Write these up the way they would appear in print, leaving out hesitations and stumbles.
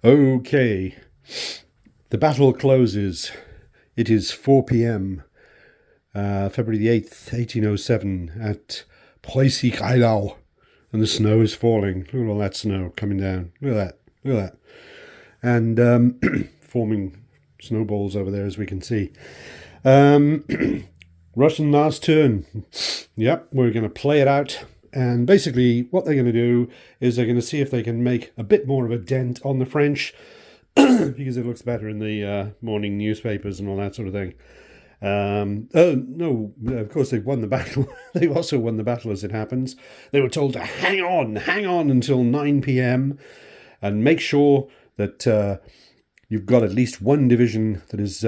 Okay, the battle closes. It is 4 p.m., February the 8th, 1807, at Eylau, and the snow is falling. Look at all that snow coming down. Look at that. Look at that. And forming snowballs over there, as we can see. Russian last turn. Yep, we're going to play it out. And basically, what they're going to do is they're going to see if they can make a bit more of a dent on the French, because it looks better in the morning newspapers and all that sort of thing. Oh, no, of course they've won the battle. They've also won the battle as it happens. They were told to hang on until 9 p.m. and make sure that you've got at least one division that is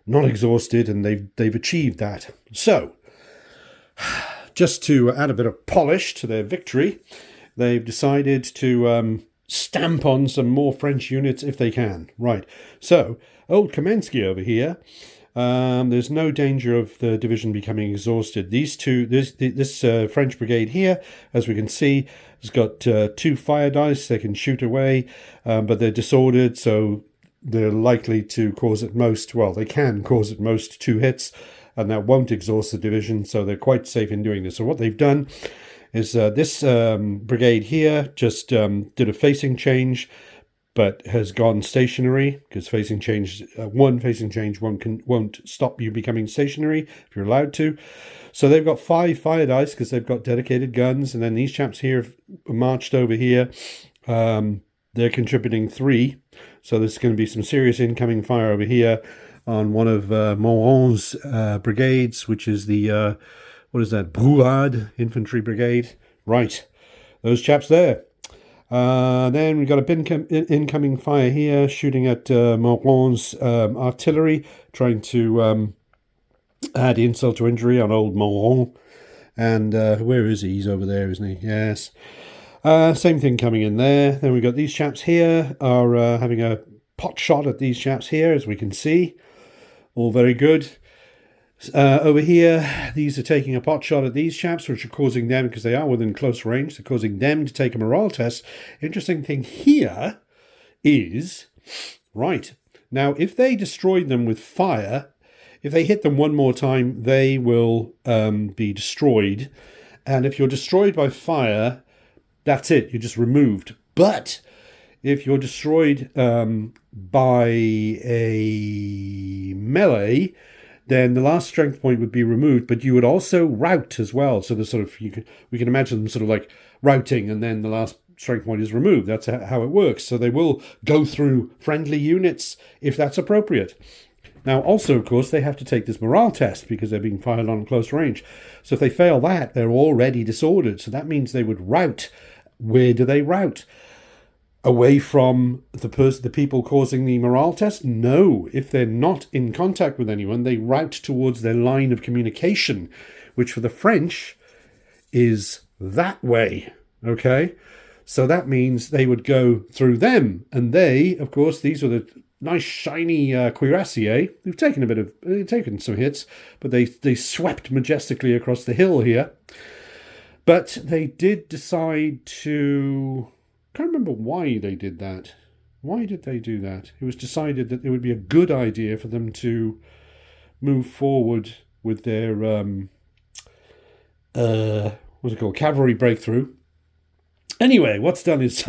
not exhausted, and they've achieved that. So, just to add a bit of polish to their victory, they've decided to stamp on some more French units if they can. Right. So, old Kamensky over here, there's no danger of the division becoming exhausted. This French brigade here, as we can see, has got 2 fire dice they can shoot away, but they're disordered, so they're likely to cause at most, well, they can cause at most 2 hits, and that won't exhaust the division, so they're quite safe in doing this. So what they've done is this brigade here just did a facing change, but has gone stationary, because one facing change won't stop you becoming stationary if you're allowed to. So they've got 5 fire dice because they've got dedicated guns, and then these chaps here have marched over here. They're contributing 3, so there's going to be some serious incoming fire over here on one of Moron's brigades, which is the, what is that, Brouade Infantry Brigade. Right, those chaps there. Then we've got a bit incoming fire here, shooting at Moron's artillery, trying to add insult to injury on old Moron. And where is he? He's over there, isn't he? Yes. Same thing coming in there. Then we've got these chaps here are having a pot shot at these chaps here, as we can see. All very good. Over here, these are taking a pot shot at these chaps, which are causing them, because they are within close range, they're causing them to take a morale test. Interesting thing here is, right, now if they destroyed them with fire, if they hit them one more time, they will be destroyed. And if you're destroyed by fire, that's it, you're just removed. But if you're destroyed by a melee, then the last strength point would be removed, but you would also rout as well. So there's sort of, we can imagine them sort of like routing, and then the last strength point is removed. That's how it works. So they will go through friendly units if that's appropriate. Now, also, of course, they have to take this morale test because they're being fired on close range. So if they fail that, they're already disordered. So that means they would rout. Where do they rout? Away from the people causing the morale test? No. If they're not in contact with anyone, they route towards their line of communication, which for the French is that way. Okay? So that means they would go through them. And they, of course, these were the nice shiny cuirassiers. They've taken some hits, but they swept majestically across the hill here. But they did decide to... I can't remember why they did that. Why did they do that? It was decided that it would be a good idea for them to move forward with their what's it called, cavalry breakthrough. Anyway, what's done is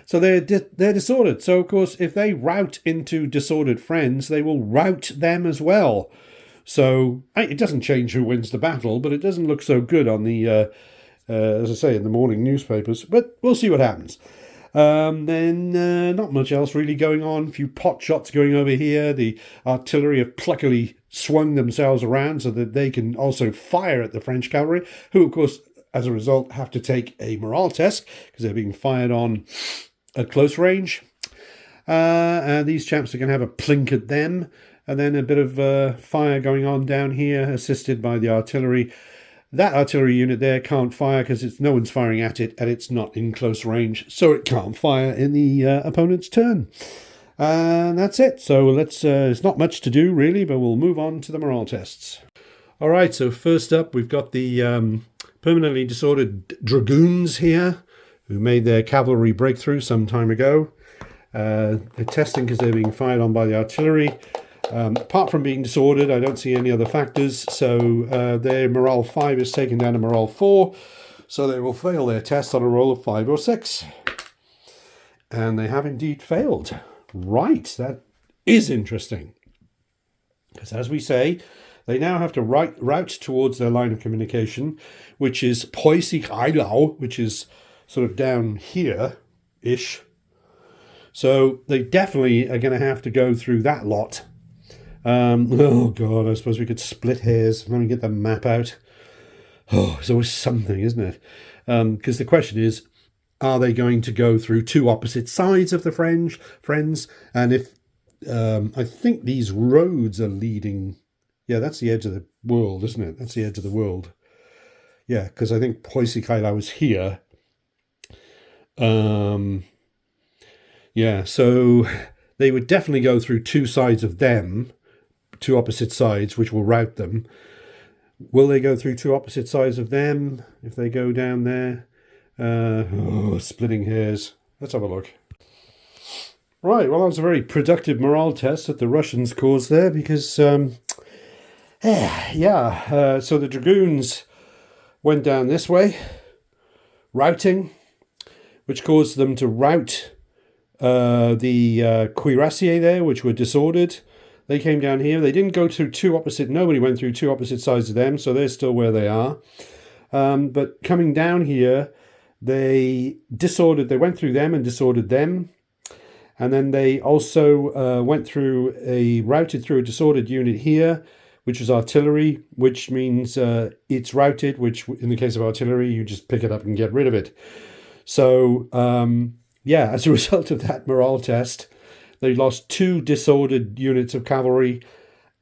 so they're disordered. So of course, if they rout into disordered friends, they will rout them as well. So it doesn't change who wins the battle, but it doesn't look so good on the as I say, in the morning newspapers. But we'll see what happens. Then not much else really going on. A few pot shots going over here. The artillery have pluckily swung themselves around so that they can also fire at the French cavalry, who, of course, as a result, have to take a morale test because they're being fired on at close range. And these chaps are going to have a plink at them. And then a bit of fire going on down here, assisted by the artillery. That artillery unit there can't fire because no one's firing at it, and it's not in close range, so it can't fire in the opponent's turn. And that's it. So there's not much to do really, but we'll move on to the morale tests. All right, so first up we've got the permanently disordered dragoons here, who made their cavalry breakthrough some time ago. They're testing because they're being fired on by the artillery. Apart from being disordered, I don't see any other factors. So their morale 5 is taken down to morale 4. So they will fail their test on a roll of 5 or 6. And they have indeed failed. Right, that is interesting. Because as we say, they now have to route towards their line of communication, which is Eylau, which is sort of down here-ish. So they definitely are going to have to go through that lot. Oh, God, I suppose we could split hairs. Let me get the map out. Oh, it's always something, isn't it? Because the question is, are they going to go through two opposite sides of the friends? And if, I think these roads are leading... Yeah, that's the edge of the world, isn't it? That's the edge of the world. Yeah, because I think Eylau is here. Yeah, so they would definitely go through two sides of them, two opposite sides, which will route them. Will they go through two opposite sides of them if they go down there? Splitting hairs. Let's have a look. Right, well, that was a very productive morale test that the Russians caused there because, so the Dragoons went down this way, routing, which caused them to rout the cuirassiers there, which were disordered. They came down here. They didn't go through nobody went through two opposite sides of them, so they're still where they are. But coming down here, they went through them and disordered them. And then they also routed through a disordered unit here, which is artillery, which means it's routed, which in the case of artillery, you just pick it up and get rid of it. So, as a result of that morale test, they lost 2 disordered units of cavalry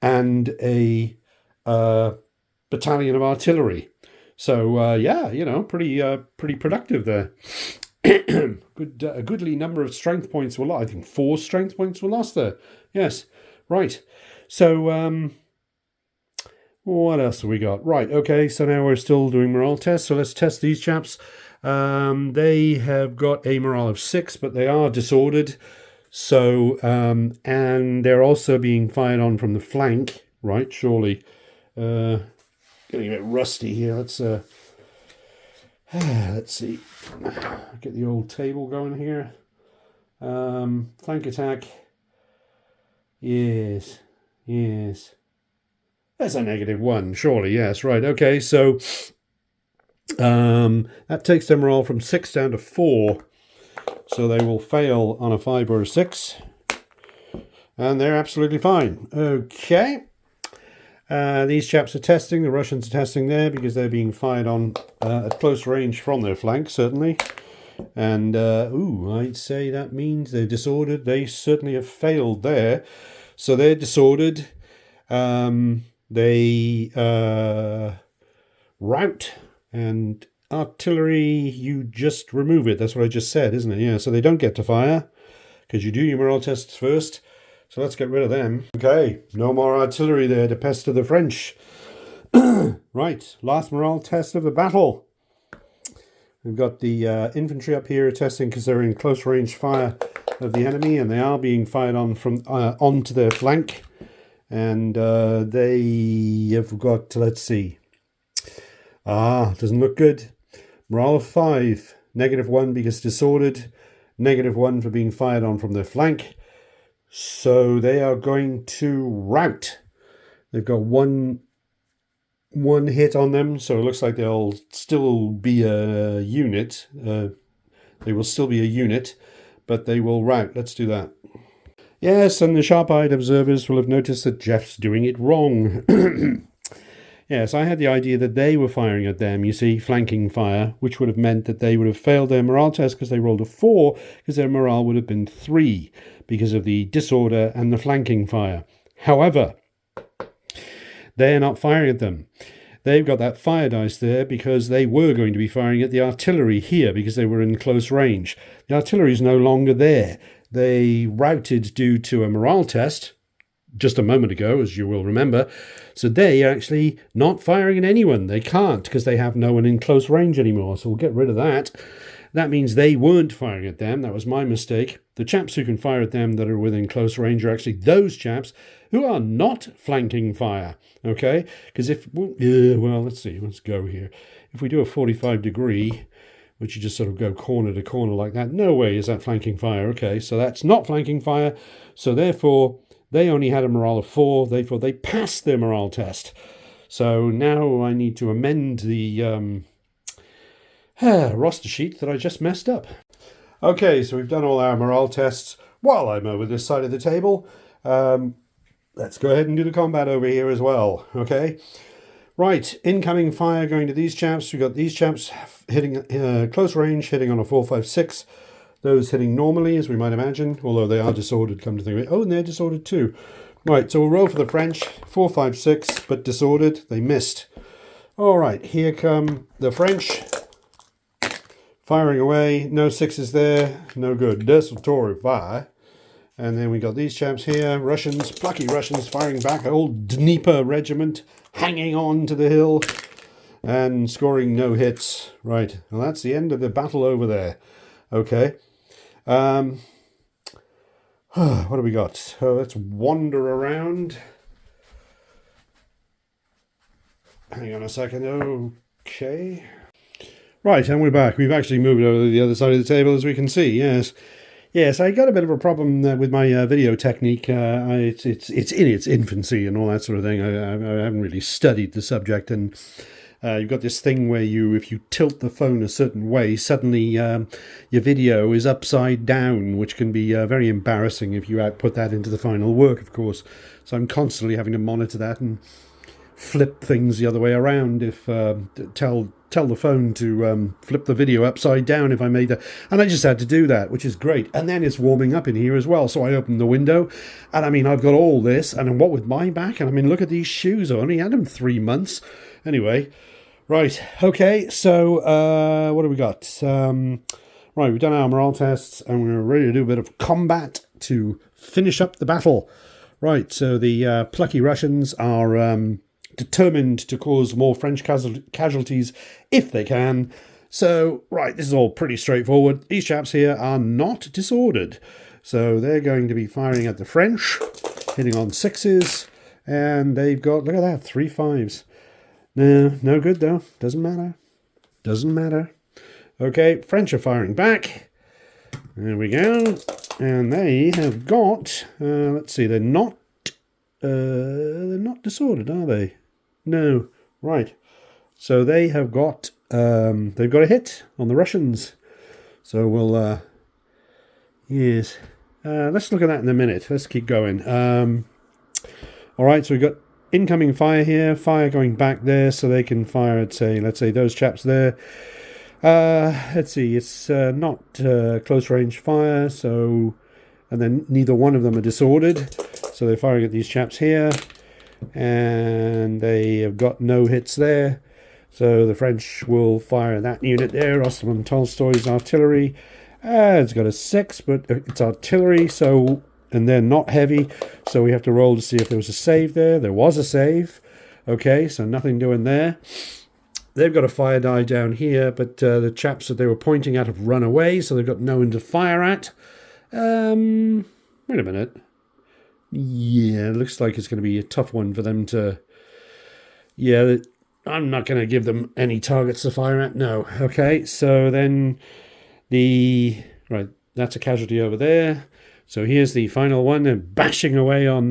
and a battalion of artillery. So, pretty productive there. A goodly number of strength points were lost. I think 4 strength points were lost there. Yes, right. So, what else have we got? Right, okay, so now we're still doing morale tests. So let's test these chaps. They have got a morale of 6, but they are disordered. So, and they're also being fired on from the flank, right? Surely. Getting a bit rusty here. Let's see. Get the old table going here. Flank attack. Yes. That's a -1, surely. Yes, right. Okay, so that takes their morale from 6 down to 4. So they will fail on a 5 or a 6. And they're absolutely fine. Okay. These chaps are testing. The Russians are testing there because they're being fired on at close range from their flank, certainly. And, I'd say that means they're disordered. They certainly have failed there. So they're disordered. They rout, and artillery, you just remove it. That's what I just said, isn't it? Yeah, so they don't get to fire because you do your morale tests first. So let's get rid of them. Okay, no more artillery there to pester the French. Right, last morale test of the battle. We've got the infantry up here testing because they're in close range fire of the enemy, and they are being fired on from onto their flank. And they have got, let's see. Doesn't look good. Morale of 5, -1 because disordered, -1 for being fired on from their flank. So they are going to rout. They've got one hit on them, so it looks like they'll still be a unit. They will still be a unit, but they will rout. Let's do that. Yes, and the sharp-eyed observers will have noticed that Jeff's doing it wrong. Yes, I had the idea that they were firing at them, you see, flanking fire, which would have meant that they would have failed their morale test because they rolled a 4, because their morale would have been 3 because of the disorder and the flanking fire. However, they're not firing at them. They've got that fire dice there because they were going to be firing at the artillery here because they were in close range. The artillery is no longer there. They routed due to a morale test just a moment ago, as you will remember. So they are actually not firing at anyone. They can't because they have no one in close range anymore. So we'll get rid of that. That means they weren't firing at them. That was my mistake. The chaps who can fire at them that are within close range are actually those chaps who are not flanking fire. Okay? Because if, well, let's see. Let's go here. If we do a 45 degree, which you just sort of go corner to corner like that, no way is that flanking fire. Okay, so that's not flanking fire. So therefore, they only had a morale of 4. Therefore, they passed their morale test. So now I need to amend the roster sheet that I just messed up. Okay, so we've done all our morale tests while I'm over this side of the table. Let's go ahead and do the combat over here as well, okay? Right, incoming fire going to these chaps. We've got these chaps hitting close range, hitting on a 4.56. Those hitting normally, as we might imagine, although they are disordered, come to think of it. Oh, and they're disordered too. Right, so we'll roll for the French. 4.56, but disordered. They missed. All right, here come the French. Firing away. No 6s there. No good. Desultory fire. And then we got these chaps here. Russians, plucky Russians, firing back. Old Dnieper regiment hanging on to the hill and scoring no hits. Right, well, that's the end of the battle over there. Okay. What do we got? So let's wander around. Hang on a second. Okay. Right, and we're back. We've actually moved over to the other side of the table, as we can see. Yes. Yes, I got a bit of a problem with my video technique. It's in its infancy and all that sort of thing. I haven't really studied the subject, and you've got this thing where if you tilt the phone a certain way, suddenly your video is upside down, which can be very embarrassing if you output that into the final work, of course. So I'm constantly having to monitor that and flip things the other way around. If tell the phone to flip the video upside down if I made that. And I just had to do that, which is great. And then it's warming up in here as well. So I opened the window, and I mean, I've got all this, and what with my back, and I mean, look at these shoes. I only had them 3 months. Anyway, right, okay, so what do we got? Right, we've done our morale tests, and we're ready to do a bit of combat to finish up the battle. Right, so the plucky Russians are determined to cause more French casualties if they can. So, right, this is all pretty straightforward. These chaps here are not disordered. So they're going to be firing at the French, hitting on 6s, and they've got, look at that, 3 5s. No good though. Doesn't matter. Doesn't matter. Okay, French are firing back. There we go. And they have got, let's see, they're not disordered, are they? No. Right. So they have got, they've got a hit on the Russians. So we'll, yes. Let's look at that in a minute. Let's keep going. All right, so we've got incoming fire here. Fire going back there so they can fire at, let's say those chaps there. Let's see, it's not close range fire, so, and then neither one of them are disordered, so they're firing at these chaps here, and they have got no hits there, so the French will fire at that unit there. Osman Tolstoy's artillery, it's got a 6, but it's artillery, so, and they're not heavy, so we have to roll to see if there was a save there. There was a save. Okay, so nothing doing there. They've got a fire die down here, but the chaps that they were pointing at have run away, so they've got no one to fire at. Wait a minute. Yeah, it looks like it's going to be a tough one for them to... Yeah, I'm not going to give them any targets to fire at. No. Okay, so then right, that's a casualty over there. So here's the final one. They're bashing away on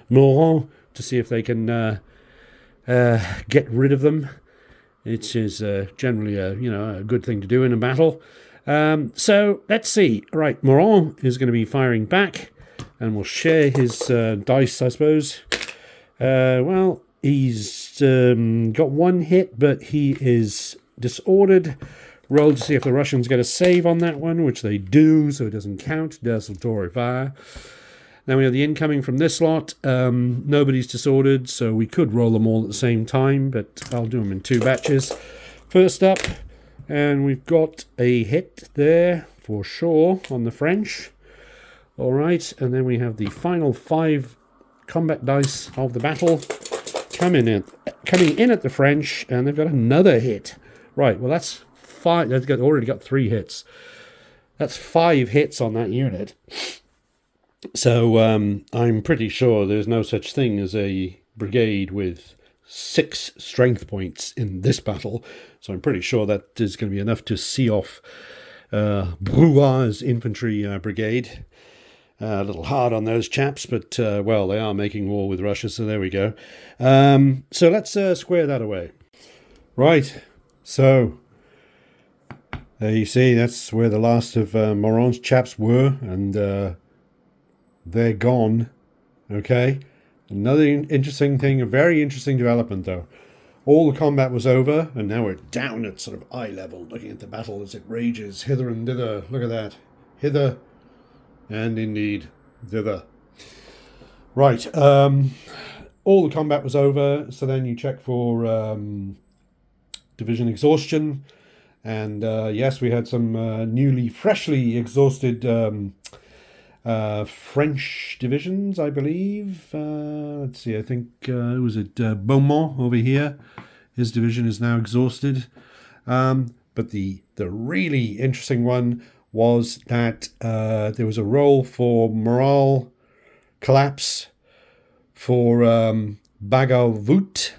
Moron to see if they can get rid of them. It is generally a good thing to do in a battle. So let's see. Right, Moron is going to be firing back, and we'll share his dice, I suppose. Well, he's got 1 hit, but he is disordered. Roll to see if the Russians get a save on that one, which they do, so it doesn't count. Desultory fire. Then we have the incoming from this lot. Nobody's disordered, so we could roll them all at the same time, but I'll do them in 2 batches. First up, and we've got a hit there for sure on the French. All right, and then we have the final 5 combat dice of the battle coming in at the French, and they've got another hit. Right, well, that's 5. That's already got 3 hits. That's 5 hits on that unit. So I'm pretty sure there's no such thing as a brigade with 6 strength points in this battle. So I'm pretty sure that is going to be enough to see off Bruat's infantry brigade. A little hard on those chaps, but, well, they are making war with Russia, so there we go. So let's square that away. Right, so there you see, that's where the last of Moran's chaps were, and they're gone, okay? Another interesting thing, a very interesting development, though. All the combat was over, and now we're down at sort of eye level, looking at the battle as it rages hither and thither. Look at that. Hither and indeed thither. Right, all the combat was over, so then you check for division exhaustion, and yes, we had some freshly exhausted French divisions, I believe. Let's see, I think was it Beaumont over here? His division is now exhausted. But the really interesting one was that there was a roll for morale collapse for Bagout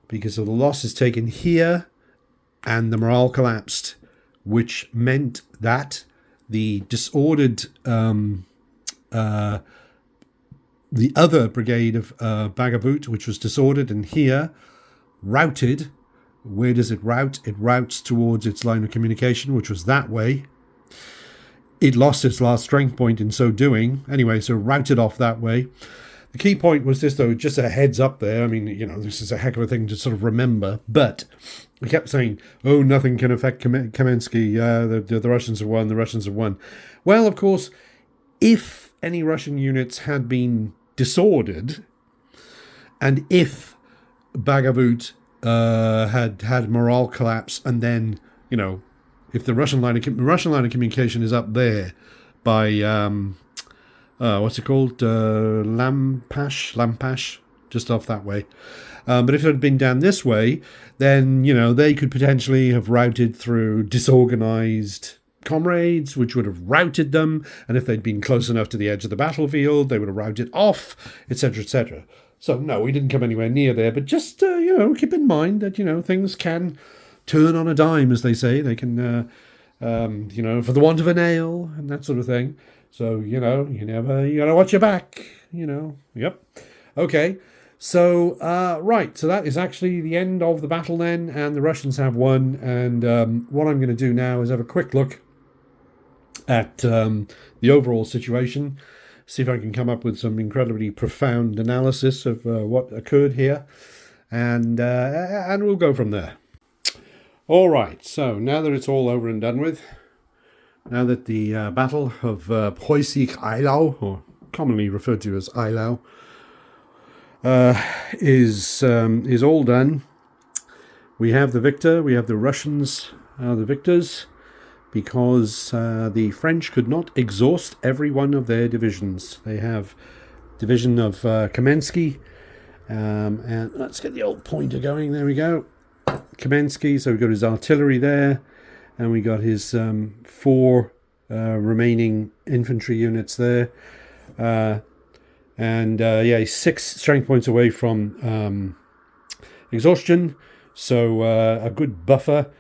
because of the losses taken here, and the morale collapsed, which meant that the disordered the other brigade of Bagout, which was disordered and here, routed. Where does it route? It routes towards its line of communication, which was that way. It lost its last strength point in so doing. Anyway, so routed off that way. The key point was this, though, just a heads up there. I mean, this is a heck of a thing to sort of remember. But we kept saying, oh, nothing can affect Kamensky. The Russians have won. The Russians have won. Well, of course, if any Russian units had been disordered, and if Bagout had morale collapse, and then, if the Russian line of communication is up there by what's it called, Lampash, just off that way. But if it had been down this way, then they could potentially have routed through disorganized comrades, which would have routed them. And if they'd been close enough to the edge of the battlefield, they would have routed off, etc., etc. So no, we didn't come anywhere near there. But just keep in mind that things can turn on a dime, as they say. They can, for the want of a nail and that sort of thing. So, you gotta watch your back, Yep. Okay. So, right. So that is actually the end of the battle then, and the Russians have won. And what I'm going to do now is have a quick look at the overall situation, see if I can come up with some incredibly profound analysis of what occurred here, and we'll go from there. All right, so now that it's all over and done with, now that the Battle of Eylau, or commonly referred to as Eylau, is all done, we have the victor. We have the Russians are the victors, because the French could not exhaust every one of their divisions. They have division of Kamensky, and let's get the old pointer going. There we go. Kamensky, so we've got his artillery there, and we got his 4 remaining infantry units there, and he's 6 strength points away from exhaustion, so a good buffer.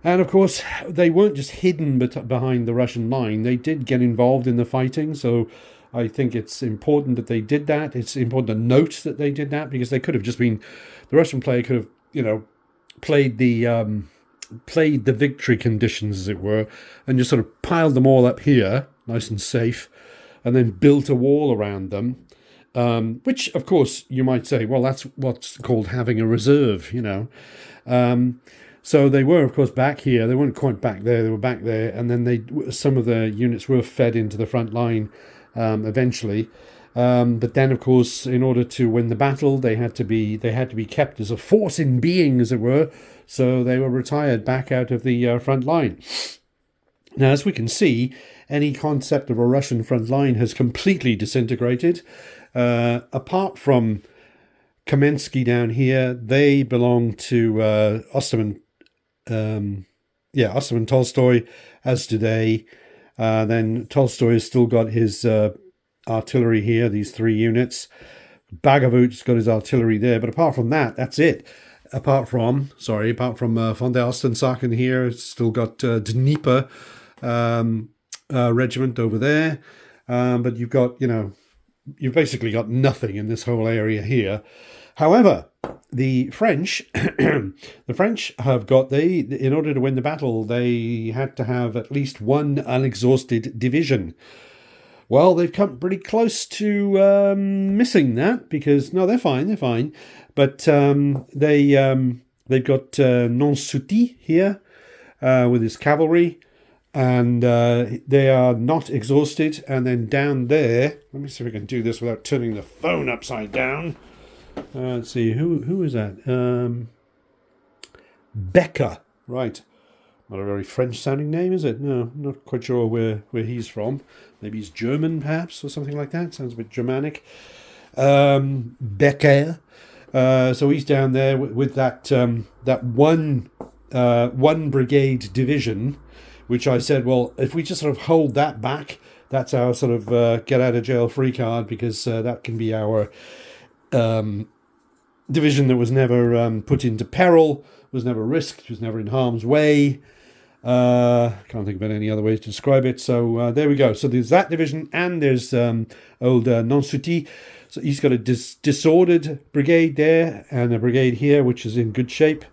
And of course, they weren't just hidden behind the Russian line. They did get involved in the fighting, so I think it's important that they did that. It's important to note that they did that, because they could have just been, the Russian player could have, played the victory conditions, as it were, and just sort of piled them all up here, nice and safe, and then built a wall around them, which, of course, you might say, well, that's what's called having a reserve, So they were, of course, back here. They weren't quite back there. They were back there, and then some of the units were fed into the front line eventually. But then, of course, in order to win the battle, they had to be kept as a force in being, as it were. So they were retired back out of the front line. Now, as we can see, any concept of a Russian front line has completely disintegrated. Apart from Kamensky down here, they belong to Ottoman Osterman Tolstoy, as do they. Then Tolstoy has still got his artillery here, these 3 units. Bagavut's got his artillery there, but apart from that, that's it. Apart from von der Ostensachen here, it's still got Dnieper regiment over there. But you've got, you've basically got nothing in this whole area here. However, the French, have got, in order to win the battle, they had to have at least one unexhausted division. Well, they've come pretty close to missing that because, no, they're fine. But they've got Nansouty here with his cavalry, and they are not exhausted. And then down there, let me see if we can do this without turning the phone upside down. Let's see, who is that? Becker, right. Not a very French-sounding name, is it? No, not quite sure where he's from. Maybe he's German, perhaps, or something like that. Sounds a bit Germanic. Becker. So he's down there with that one brigade division, which I said, well, if we just sort of hold that back, that's our sort of get-out-of-jail-free card, because that can be our division that was never put into peril, was never risked, was never in harm's way. Can't think of any other ways to describe it. So there we go. So there's that division, and there's old Nansouty. So he's got a disordered brigade there, and a brigade here, which is in good shape.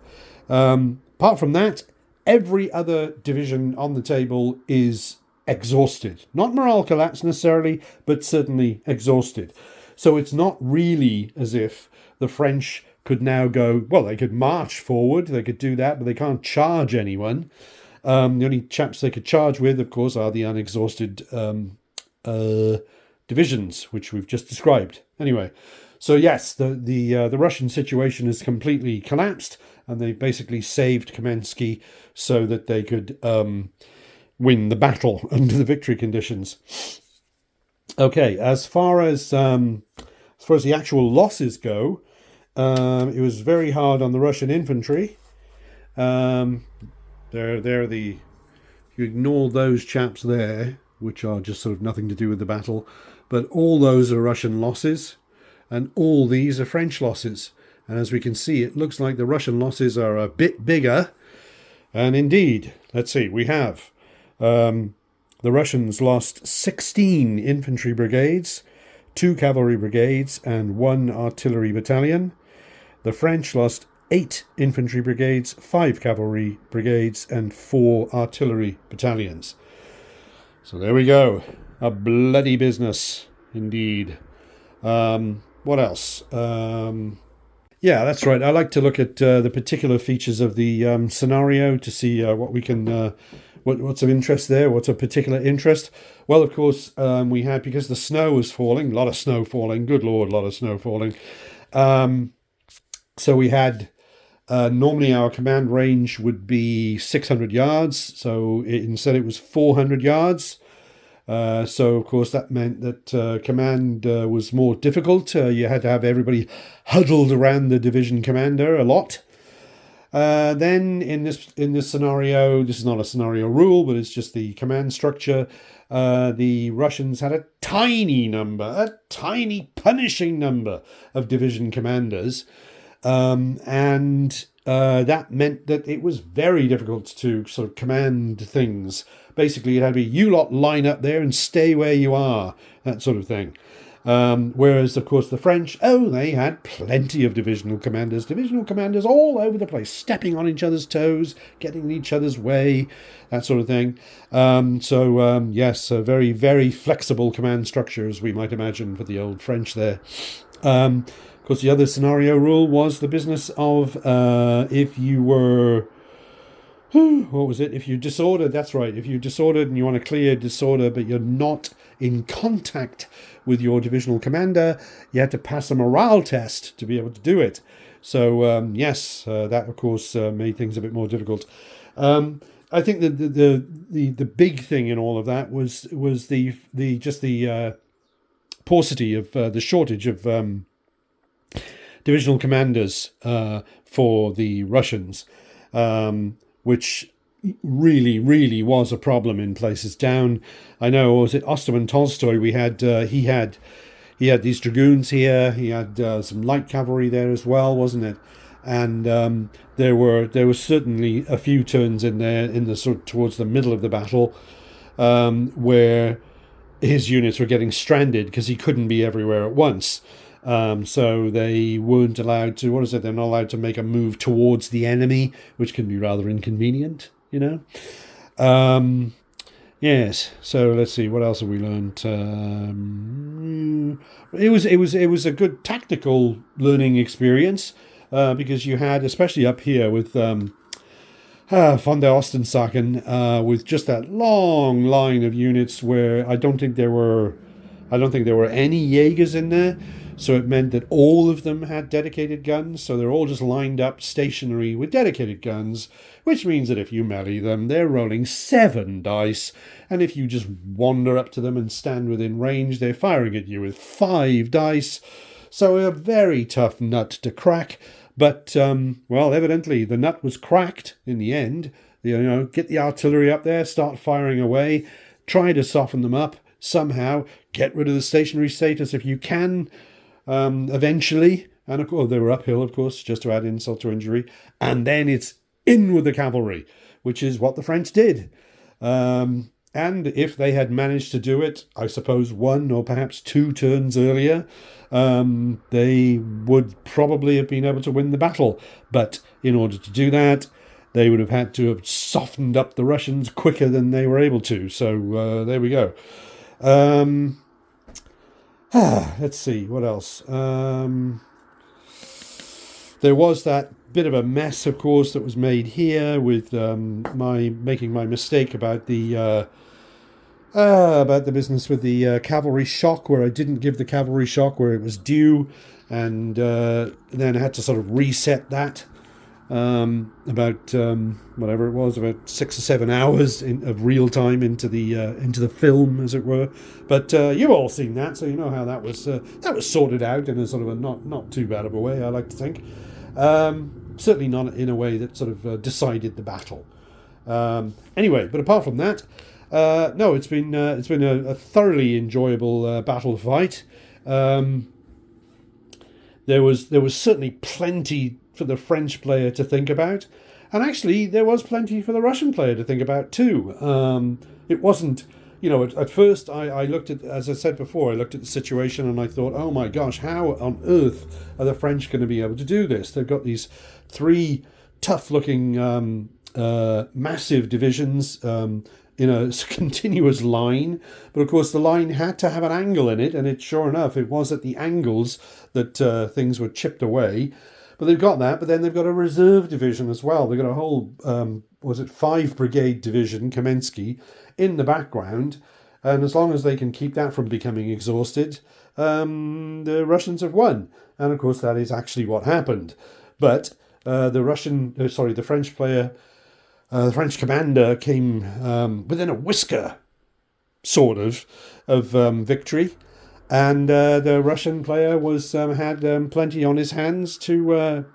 Apart from that, every other division on the table is exhausted. Not morale collapse necessarily, but certainly exhausted. So it's not really as if the French could now go, well, they could march forward, they could do that, but they can't charge anyone. The only chaps they could charge with, of course, are the unexhausted divisions, which we've just described. Anyway, so yes, the Russian situation has completely collapsed, and they've basically saved Kamensky so that they could win the battle under the victory conditions. Okay, as far as the actual losses go, it was very hard on the Russian infantry. You ignore those chaps there, which are just sort of nothing to do with the battle, but all those are Russian losses, and all these are French losses. And as we can see, it looks like the Russian losses are a bit bigger. And indeed, let's see, we have the Russians lost 16 infantry brigades, 2 cavalry brigades, and 1 artillery battalion. The French lost 8 infantry brigades, 5 cavalry brigades, and 4 artillery battalions. So there we go. A bloody business, indeed. What else? Yeah, that's right. I like to look at the particular features of the scenario to see what we can... what's of interest there, what's of particular interest. Well, of course, we had, because the snow was falling, a lot of snow falling, good Lord, a lot of snow falling. So we had, normally our command range would be 600 yards, so instead it was 400 yards. So, of course, that meant that command was more difficult. You had to have everybody huddled around the division commander a lot. Then in this scenario, this is not a scenario rule, but it's just the command structure. The Russians had a tiny punishing number of division commanders. And that meant that it was very difficult to sort of command things. Basically, it had to be, you lot line up there and stay where you are, that sort of thing. Whereas, of course, the French, they had plenty of divisional commanders all over the place, stepping on each other's toes, getting in each other's way, that sort of thing. Yes, a very, very flexible command structure, as we might imagine, for the old French there. Of course, the other scenario rule was the business of if you were... What was it? If you disordered, that's right. If you disordered and you want to clear disorder, but you're not in contact with your divisional commander, you had to pass a morale test to be able to do it. So, yes, that, of course, made things a bit more difficult. I think that the big thing in all of that was the paucity of the shortage of divisional commanders for the Russians. Which really, really was a problem in places down. I know, was it Osterman Tolstoy? He had these dragoons here. He had some light cavalry there as well, wasn't it? And there was certainly a few turns in there in the sort of towards the middle of the battle where his units were getting stranded because he couldn't be everywhere at once. So they weren't allowed to. What is it? They're not allowed to make a move towards the enemy, which can be rather inconvenient, you know. Yes. So let's see. What else have we learned? It was a good tactical learning experience because you had, especially up here with von der Ostensacken, with just that long line of units where I don't think there were any Jaegers in there. So it meant that all of them had dedicated guns. So they're all just lined up stationary with dedicated guns, which means that if you melee them, they're rolling 7 dice. And if you just wander up to them and stand within range, they're firing at you with 5 dice. So a very tough nut to crack. But, well, evidently the nut was cracked in the end. You know, get the artillery up there, start firing away, try to soften them up somehow, get rid of the stationary status if you can. Eventually, and of course they were uphill, of course, just to add insult to injury, and then it's in with the cavalry, which is what the French did. And if they had managed to do it, I suppose 1 or perhaps 2 turns earlier, they would probably have been able to win the battle. But in order to do that, they would have had to have softened up the Russians quicker than they were able to. So there we go. Let's see, what else? There was that bit of a mess, of course, that was made here with my making my mistake about the business with the cavalry shock, where I didn't give the cavalry shock where it was due, and then I had to sort of reset that. About whatever it was, about 6 or 7 hours of real time into the film, as it were. But you've all seen that, so you know how that was sorted out in a sort of a not too bad of a way, I like to think. Certainly not in a way that sort of decided the battle. Anyway, but apart from that, no, it's been a thoroughly enjoyable battle fight. There was certainly plenty for the French player to think about, and actually there was plenty for the Russian player to think about too. It wasn't, you know, at first I looked at, as I said before, I looked at the situation and I thought, oh my gosh, how on earth are the French going to be able to do this? They've got these 3 tough-looking massive divisions in a continuous line, but of course the line had to have an angle in it, and it sure enough it was at the angles that things were chipped away. But they've got that, but then they've got a reserve division as well. They've got a whole 5 brigade division, Kamensky, in the background, and as long as they can keep that from becoming exhausted, the Russians have won. And of course that is actually what happened. But the French player, the French commander came within a whisker, sort of victory. And the Russian player had plenty on his hands to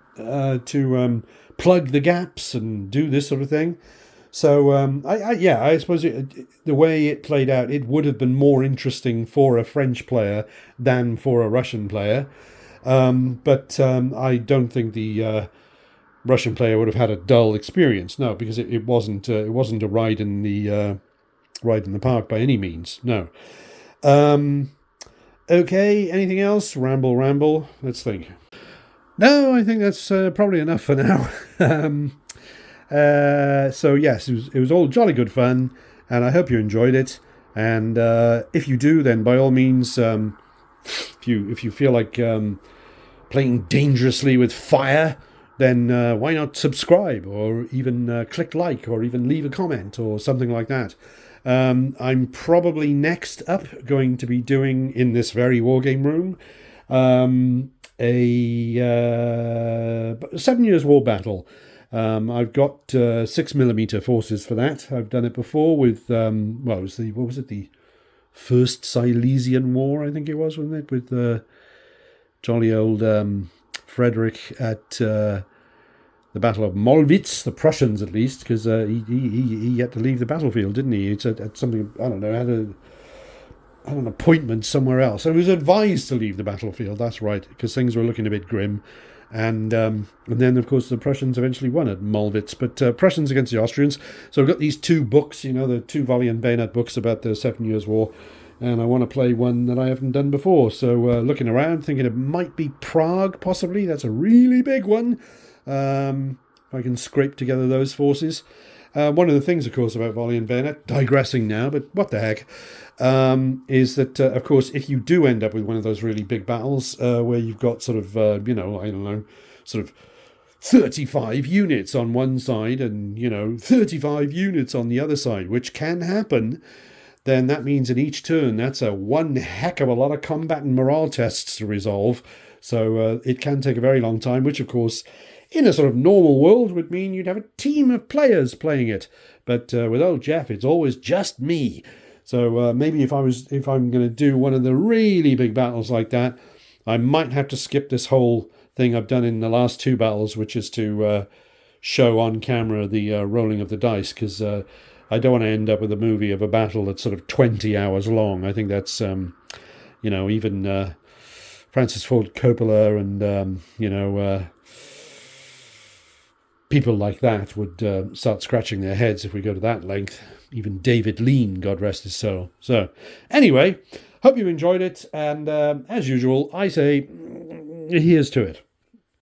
plug the gaps and do this sort of thing. So I suppose the way it played out, it would have been more interesting for a French player than for a Russian player. But I don't think the Russian player would have had a dull experience. No, because it wasn't a ride in the park by any means. No. Okay, anything else? Ramble. Let's think. No, I think that's probably enough for now. So yes, it was all jolly good fun, and I hope you enjoyed it. And if you do, then by all means, if you feel like playing dangerously with fire, then why not subscribe, or even click like, or even leave a comment, or something like that. I'm probably next up going to be doing, in this very wargame room, a 7 Years War Battle. I've got 6mm forces for that. I've done it before with, the First Silesian War, I think it was, wasn't it? With jolly old Frederick at the the Battle of Mollwitz, the Prussians at least, because he had to leave the battlefield, didn't he? It's at something, I don't know, had an appointment somewhere else. And he was advised to leave the battlefield, that's right, because things were looking a bit grim. And then, of course, the Prussians eventually won at Mollwitz, but Prussians against the Austrians. So I've got these two books, the two Volley and Bayonet books about the 7 Years' War, and I want to play one that I haven't done before. So looking around, thinking it might be Prague, possibly. That's a really big one. If I can scrape together those forces. One of the things, of course, about Volley and Bayonet, digressing now, but what the heck, is that, of course, if you do end up with one of those really big battles where you've got sort of, I don't know, sort of 35 units on one side and, 35 units on the other side, which can happen, then that means in each turn, that's a one heck of a lot of combat and morale tests to resolve. So it can take a very long time, which, of course, in a sort of normal world would mean you'd have a team of players playing it. But with old Jeff, it's always just me. So maybe if I'm going to do one of the really big battles like that, I might have to skip this whole thing I've done in the last two battles, which is to show on camera the rolling of the dice, because I don't want to end up with a movie of a battle that's sort of 20 hours long. I think that's, even Francis Ford Coppola and, people like that would start scratching their heads if we go to that length. Even David Lean, God rest his soul. So, anyway, hope you enjoyed it. And as usual, I say, here's to it.